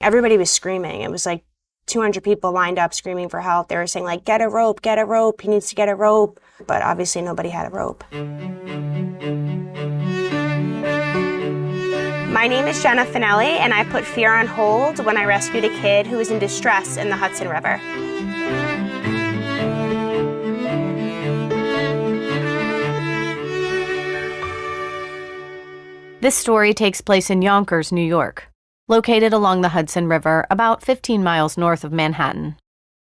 Everybody was screaming. It was like 200 people lined up screaming for help. They were saying like, get a rope, he needs to get a rope. But obviously nobody had a rope. My name is Jenna Fanelli, and I put fear on hold when I rescued a kid who was in distress in the Hudson River. This story takes place in Yonkers, New York, located along the Hudson River about 15 miles north of Manhattan.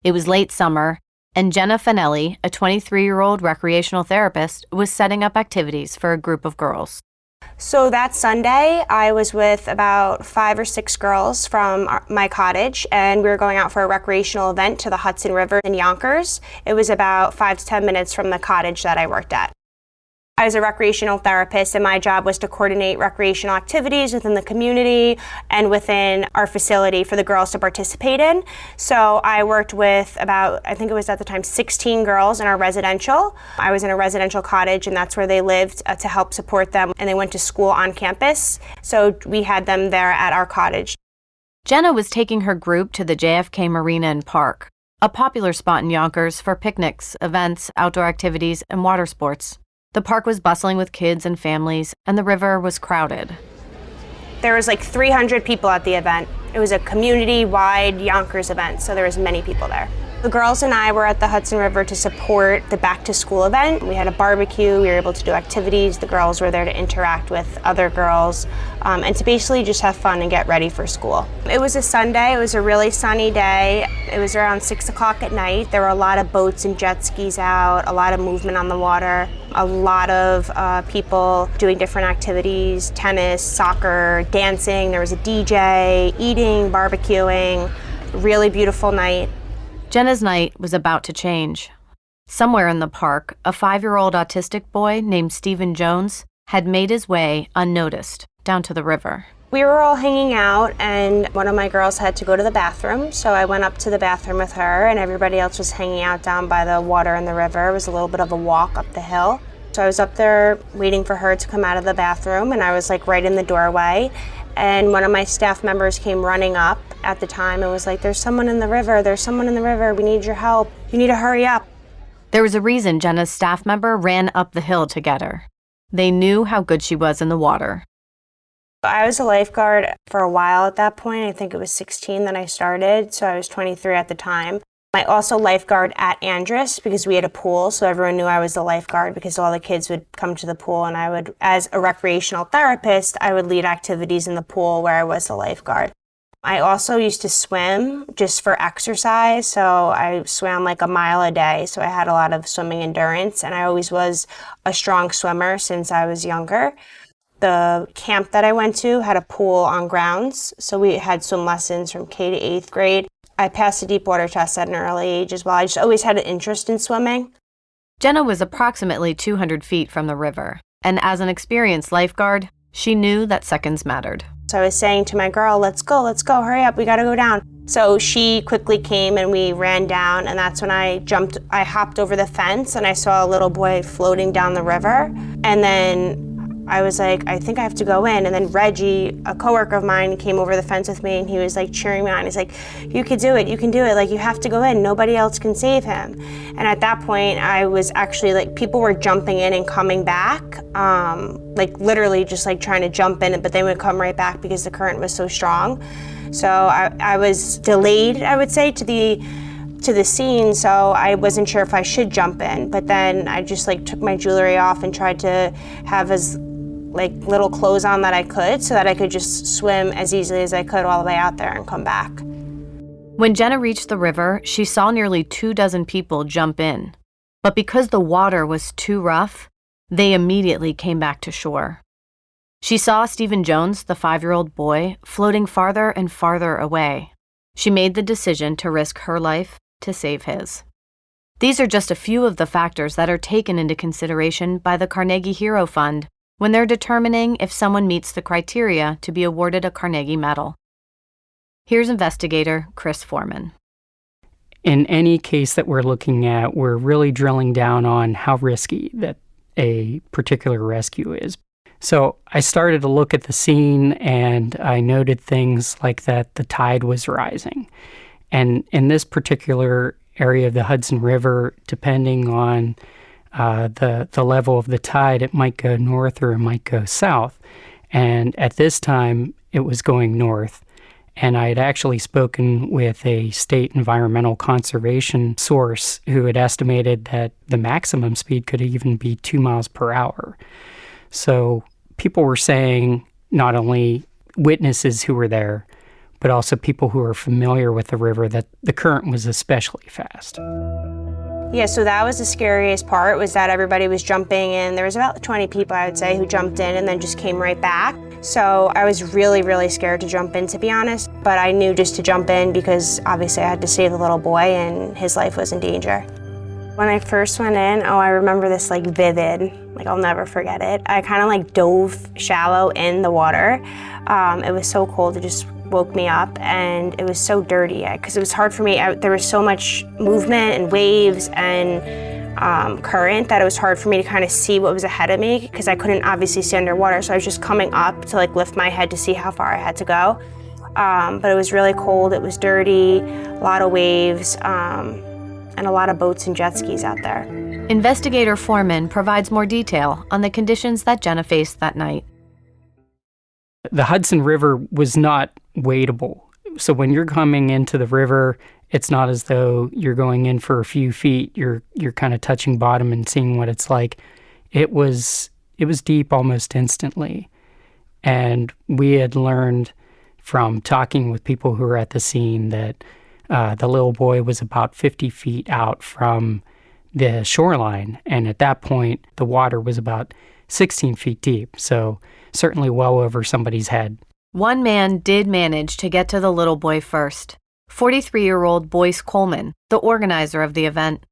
It was late summer, and Jenna Fanelli, a 23-year-old recreational therapist, was setting up activities for a group of girls. So that Sunday, I was with about 5 or 6 girls from my cottage, and we were going out for a recreational event to the Hudson River in Yonkers. It was about 5 to 10 minutes from the cottage that I worked at. I was a recreational therapist, and my job was to coordinate recreational activities within the community and within our facility for the girls to participate in. So I worked with about, I think it was at the time, 16 girls in our residential. I was in a residential cottage, and that's where they lived to help support them, and they went to school on campus. So we had them there at our cottage. Jenna was taking her group to the JFK Marina and Park, a popular spot in Yonkers for picnics, events, outdoor activities, and water sports. The park was bustling with kids and families, and the river was crowded. There was like 300 people at the event. It was a community-wide Yonkers event, so there was many people there. The girls and I were at the Hudson River to support the back-to-school event. We had a barbecue, we were able to do activities. The girls were there to interact with other girls and to basically just have fun and get ready for school. It was a Sunday, it was a really sunny day. It was around 6 o'clock at night. There were a lot of boats and jet skis out, a lot of movement on the water, a lot of people doing different activities, tennis, soccer, dancing. There was a DJ, eating, barbecuing. Really beautiful night. Jenna's night was about to change. Somewhere in the park, a 5-year-old autistic boy named Stephen Jones had made his way unnoticed down to the river. We were all hanging out, and one of my girls had to go to the bathroom, so I went up to the bathroom with her, and everybody else was hanging out down by the water in the river. It was a little bit of a walk up the hill. So I was up there waiting for her to come out of the bathroom, and I was like right in the doorway. And one of my staff members came running up at the time and was like, there's someone in the river, we need your help, you need to hurry up. There was a reason Jenna's staff member ran up the hill to get her. They knew how good she was in the water. I was a lifeguard for a while at that point. I think it was 16 that I started, so I was 23 at the time. I also lifeguard at Andrus because we had a pool, so everyone knew I was the lifeguard because all the kids would come to the pool, and I would, as a recreational therapist, I would lead activities in the pool where I was the lifeguard. I also used to swim just for exercise, so I swam like a mile a day, so I had a lot of swimming endurance, and I always was a strong swimmer since I was younger. The camp that I went to had a pool on grounds, so we had swim lessons from K to 8th grade. I passed a deep water test at an early age as well. I just always had an interest in swimming. Jenna was approximately 200 feet from the river, and as an experienced lifeguard, she knew that seconds mattered. So I was saying to my girl, let's go, hurry up, we gotta go down. So she quickly came and we ran down, and that's when I hopped over the fence and I saw a little boy floating down the river. And then I was like, I think I have to go in. And then Reggie, a coworker of mine, came over the fence with me, and he was like cheering me on. He's like, you can do it, like you have to go in, nobody else can save him. And at that point, I was actually like, people were jumping in and coming back, like literally just like trying to jump in, but they would come right back because the current was so strong. So I was delayed, I would say, to the scene, so I wasn't sure if I should jump in. But then I just like took my jewelry off and tried to have as like little clothes on that I could so that I could just swim as easily as I could all the way out there and come back. When Jenna reached the river, she saw nearly 24 people jump in. But because the water was too rough, they immediately came back to shore. She saw Stephen Jones, the 5-year-old boy, floating farther and farther away. She made the decision to risk her life to save his. These are just a few of the factors that are taken into consideration by the Carnegie Hero Fund when they're determining if someone meets the criteria to be awarded a Carnegie Medal. Here's investigator Chris Foreman. In any case that we're looking at, we're really drilling down on how risky that a particular rescue is. So I started to look at the scene, and I noted things like that the tide was rising. And in this particular area of the Hudson River, depending on the level of the tide, it might go north or it might go south. And at this time, it was going north. And I had actually spoken with a state environmental conservation source who had estimated that the maximum speed could even be 2 miles per hour. So people were saying, not only witnesses who were there, but also people who are familiar with the river, that the current was especially fast. Yeah, so that was the scariest part, was that everybody was jumping in. There was about 20 people, I would say, who jumped in and then just came right back. So I was really, really scared to jump in, to be honest. But I knew just to jump in because obviously I had to save the little boy and his life was in danger. When I first went in, I remember this like vivid, like I'll never forget it. I kind of like dove shallow in the water. It was so cold, it just woke me up, and it was so dirty because it was hard for me. There was so much movement and waves and current that it was hard for me to kind of see what was ahead of me because I couldn't obviously see underwater. So I was just coming up to like lift my head to see how far I had to go. But it was really cold, it was dirty, a lot of waves, and a lot of boats and jet skis out there. Investigator Foreman provides more detail on the conditions that Jenna faced that night. The Hudson River was not wadable. So when you're coming into the river, it's not as though you're going in for a few feet. You're kind of touching bottom and seeing what it's like. It was deep almost instantly. And we had learned from talking with people who were at the scene that the little boy was about 50 feet out from the shoreline. And at that point, the water was about 16 feet deep. So certainly well over somebody's head. One man did manage to get to the little boy first, 43-year-old Boyce Coleman, the organizer of the event.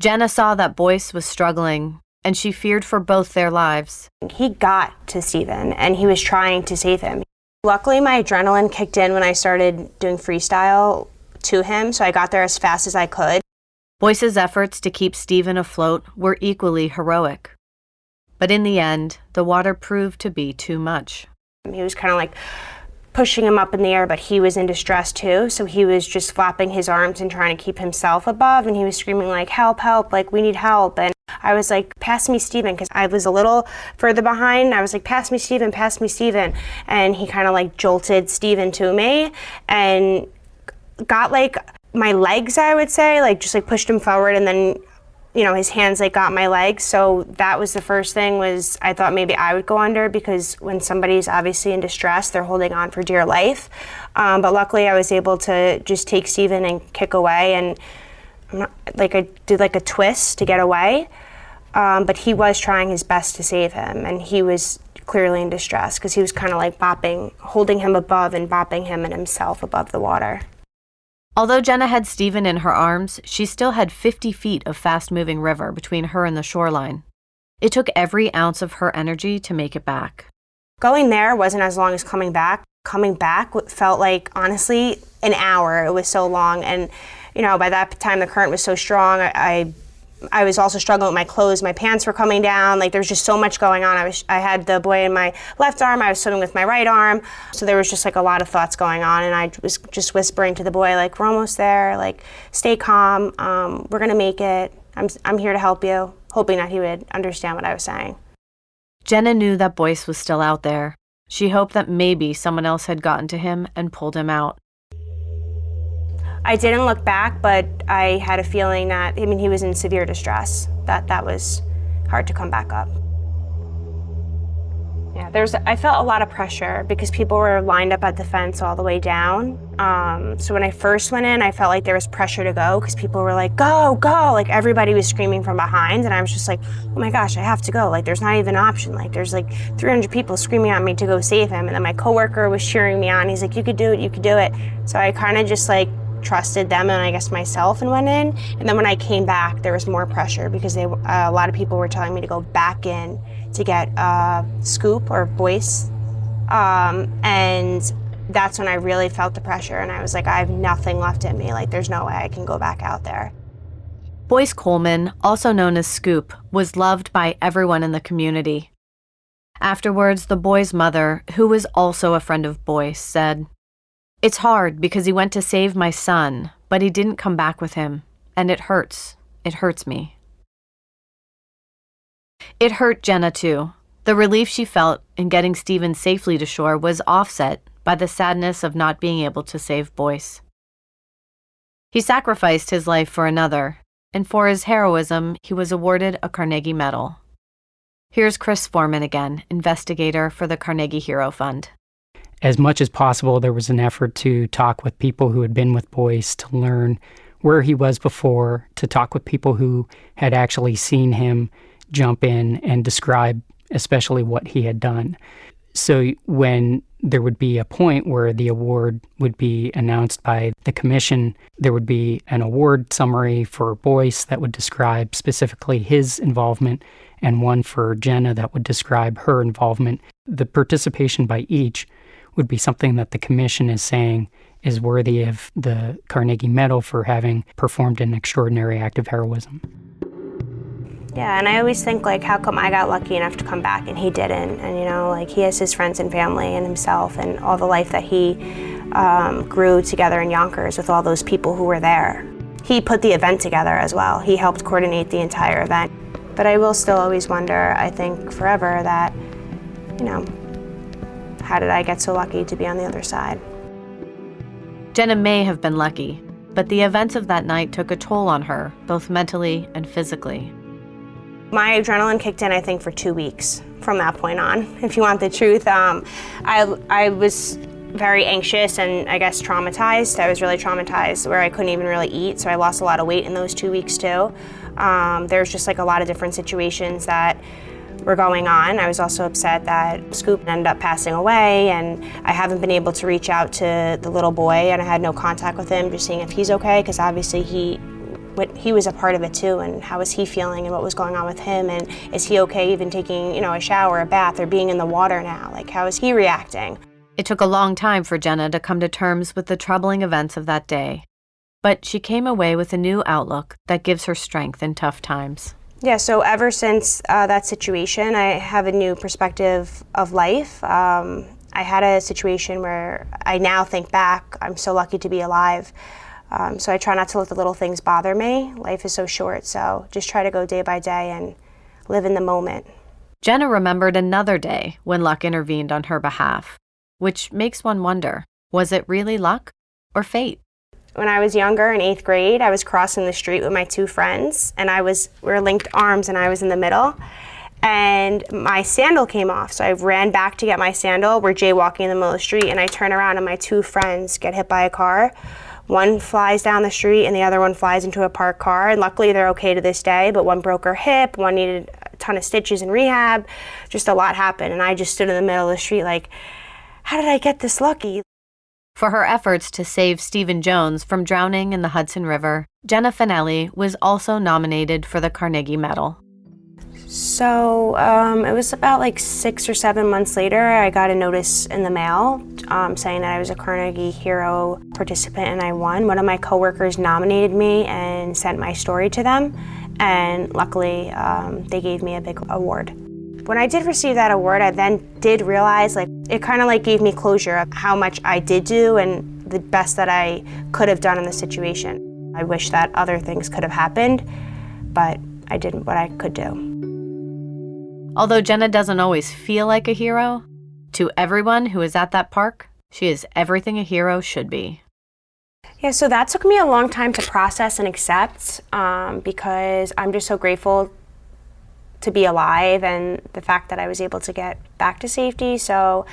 Jenna saw that Boyce was struggling, and she feared for both their lives. He got to Stephen, and he was trying to save him. Luckily, my adrenaline kicked in when I started doing freestyle to him, so I got there as fast as I could. Boyce's efforts to keep Stephen afloat were equally heroic. But in the end, the water proved to be too much. He was kind of like pushing him up in the air, but he was in distress too. So he was just flapping his arms and trying to keep himself above. And he was screaming like, help, help, like we need help. And I was like, pass me Stephen, because I was a little further behind. I was like, pass me Stephen, pass me Stephen. And he kind of like jolted Stephen to me and got like my legs, I would say, like just like pushed him forward, and then his hands like got my legs. So that was the first thing, was I thought maybe I would go under, because when somebody's obviously in distress, they're holding on for dear life. But luckily I was able to just take Stephen and kick away, and I did like a twist to get away. But he was trying his best to save him, and he was clearly in distress because he was kind of like holding him above and bopping him and himself above the water. Although Jenna had Stephen in her arms, she still had 50 feet of fast-moving river between her and the shoreline. It took every ounce of her energy to make it back. Going there wasn't as long as coming back. Coming back felt like, honestly, an hour. It was so long. And, by that time, the current was so strong. I was also struggling with my clothes. My pants were coming down. Like, there was just so much going on. I had the boy in my left arm. I was swimming with my right arm. So there was just like a lot of thoughts going on. And I was just whispering to the boy, like, we're almost there. Like, stay calm. We're going to make it. I'm here to help you. Hoping that he would understand what I was saying. Jenna knew that Boyce was still out there. She hoped that maybe someone else had gotten to him and pulled him out. I didn't look back, but I had a feeling that, he was in severe distress, that was hard to come back up. Yeah, I felt a lot of pressure because people were lined up at the fence all the way down. So when I first went in, I felt like there was pressure to go because people were like, go, go. Like everybody was screaming from behind, and I was just like, oh my gosh, I have to go. Like there's not even an option. Like there's like 300 people screaming at me to go save him. And then my coworker was cheering me on. He's like, you could do it, you could do it. So I kind of just like trusted them and I guess myself and went in. And then when I came back, there was more pressure because a lot of people were telling me to go back in to get Scoop or Boyce. And that's when I really felt the pressure and I was like, I have nothing left in me. Like there's no way I can go back out there. Boyce Coleman, also known as Scoop, was loved by everyone in the community. Afterwards, the boy's mother, who was also a friend of Boyce, said, "It's hard because he went to save my son, but he didn't come back with him, and it hurts. It hurts me." It hurt Jenna, too. The relief she felt in getting Stephen safely to shore was offset by the sadness of not being able to save Boyce. He sacrificed his life for another, and for his heroism, he was awarded a Carnegie Medal. Here's Chris Foreman again, investigator for the Carnegie Hero Fund. As much as possible, there was an effort to talk with people who had been with Boyce to learn where he was before, to talk with people who had actually seen him jump in and describe especially what he had done. So when there would be a point where the award would be announced by the commission, there would be an award summary for Boyce that would describe specifically his involvement, and one for Jenna that would describe her involvement. The participation by each would be something that the commission is saying is worthy of the Carnegie Medal for having performed an extraordinary act of heroism. Yeah, and I always think, like, how come I got lucky enough to come back and he didn't? And, you know, like, he has his friends and family and himself and all the life that he grew together in Yonkers with all those people who were there. He put the event together as well. He helped coordinate the entire event. But I will still always wonder, I think forever, that, you know, how did I get so lucky to be on the other side? Jenna may have been lucky, but the events of that night took a toll on her, both mentally and physically. My adrenaline kicked in, I think, for 2 weeks from that point on, if you want the truth. I was very anxious and, I guess, traumatized. I was really traumatized where I couldn't even really eat, so I lost a lot of weight in those 2 weeks too. There's just like a lot of different situations that were going on. I was also upset that Scoop ended up passing away, and I haven't been able to reach out to the little boy, and I had no contact with him, just seeing if he's okay, because obviously he was a part of it too, and how was he feeling and what was going on with him, and is he okay even taking, you know, a shower, a bath, or being in the water now? Like, how is he reacting? It took a long time for Jenna to come to terms with the troubling events of that day, but she came away with a new outlook that gives her strength in tough times. Yeah, so ever since that situation, I have a new perspective of life. I had a situation where I now think back, I'm so lucky to be alive. So I try not to let the little things bother me. Life is so short, so just try to go day by day and live in the moment. Jenna remembered another day when luck intervened on her behalf, which makes one wonder, was it really luck or fate? When I was younger, in 8th grade, I was crossing the street with my 2 friends, and we were linked arms, and I was in the middle, and my sandal came off. So I ran back to get my sandal. We're jaywalking in the middle of the street, and I turn around, and my 2 friends get hit by a car. One flies down the street, and the other one flies into a parked car, and luckily they're okay to this day, but one broke her hip, one needed a ton of stitches in rehab. Just a lot happened, and I just stood in the middle of the street like, how did I get this lucky? For her efforts to save Stephen Jones from drowning in the Hudson River, Jenna Fanelli was also nominated for the Carnegie Medal. So it was about like 6 or 7 months later, I got a notice in the mail saying that I was a Carnegie Hero participant and I won. One of my coworkers nominated me and sent my story to them, and luckily they gave me a big award. When I did receive that award, I then did realize, like, it kind of like gave me closure of how much I did do and the best that I could have done in the situation. I wish that other things could have happened, but I did what I could do. Although Jenna doesn't always feel like a hero, to everyone who is at that park, she is everything a hero should be. Yeah, so that took me a long time to process and accept because I'm just so grateful to be alive and the fact that I was able to get back to safety. So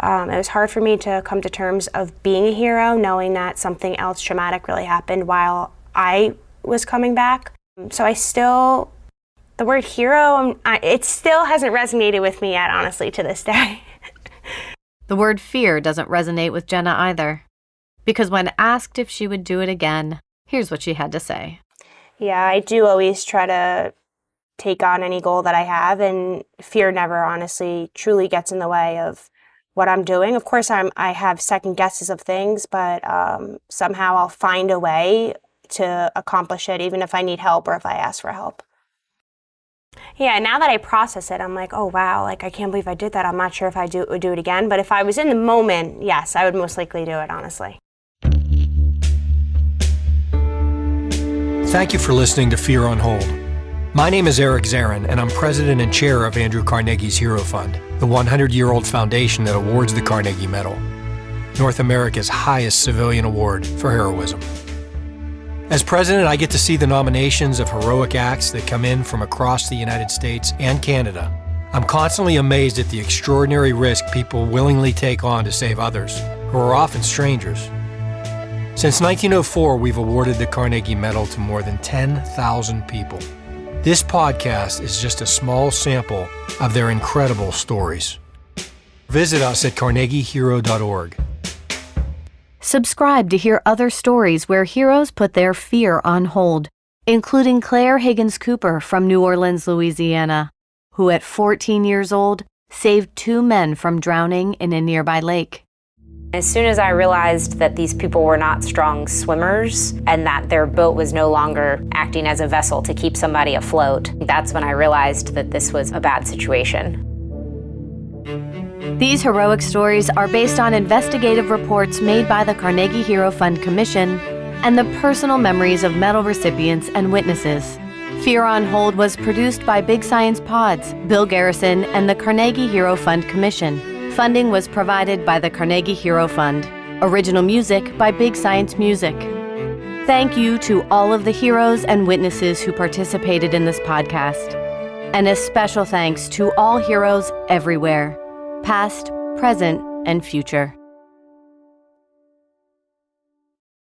it was hard for me to come to terms of being a hero, knowing that something else traumatic really happened while I was coming back. So the word hero, it still hasn't resonated with me yet, honestly, to this day. The word fear doesn't resonate with Jenna either, because when asked if she would do it again, here's what she had to say. Yeah, I do always try to take on any goal that I have, and fear never honestly truly gets in the way of what I'm doing. Of course, I have second guesses of things, but somehow I'll find a way to accomplish it, even if I need help or if I ask for help. Yeah, now that I process it, I'm like, oh wow, like I can't believe I did that. I'm not sure if I would do it again, but if I was in the moment, yes, I would most likely do it, honestly. Thank you for listening to Fear on Hold. My name is Eric Zarin, and I'm president and chair of Andrew Carnegie's Hero Fund, the 100-year-old foundation that awards the Carnegie Medal, North America's highest civilian award for heroism. As president, I get to see the nominations of heroic acts that come in from across the United States and Canada. I'm constantly amazed at the extraordinary risk people willingly take on to save others, who are often strangers. Since 1904, we've awarded the Carnegie Medal to more than 10,000 people. This podcast is just a small sample of their incredible stories. Visit us at carnegiehero.org. Subscribe to hear other stories where heroes put their fear on hold, including Claire Higgins Cooper from New Orleans, Louisiana, who at 14 years old saved 2 men from drowning in a nearby lake. As soon as I realized that these people were not strong swimmers and that their boat was no longer acting as a vessel to keep somebody afloat, that's when I realized that this was a bad situation. These heroic stories are based on investigative reports made by the Carnegie Hero Fund Commission and the personal memories of medal recipients and witnesses. Fear on Hold was produced by Big Science Pods, Bill Garrison, and the Carnegie Hero Fund Commission. Funding was provided by the Carnegie Hero Fund. Original music by Big Science Music. Thank you to all of the heroes and witnesses who participated in this podcast. And a special thanks to all heroes everywhere, past, present, and future.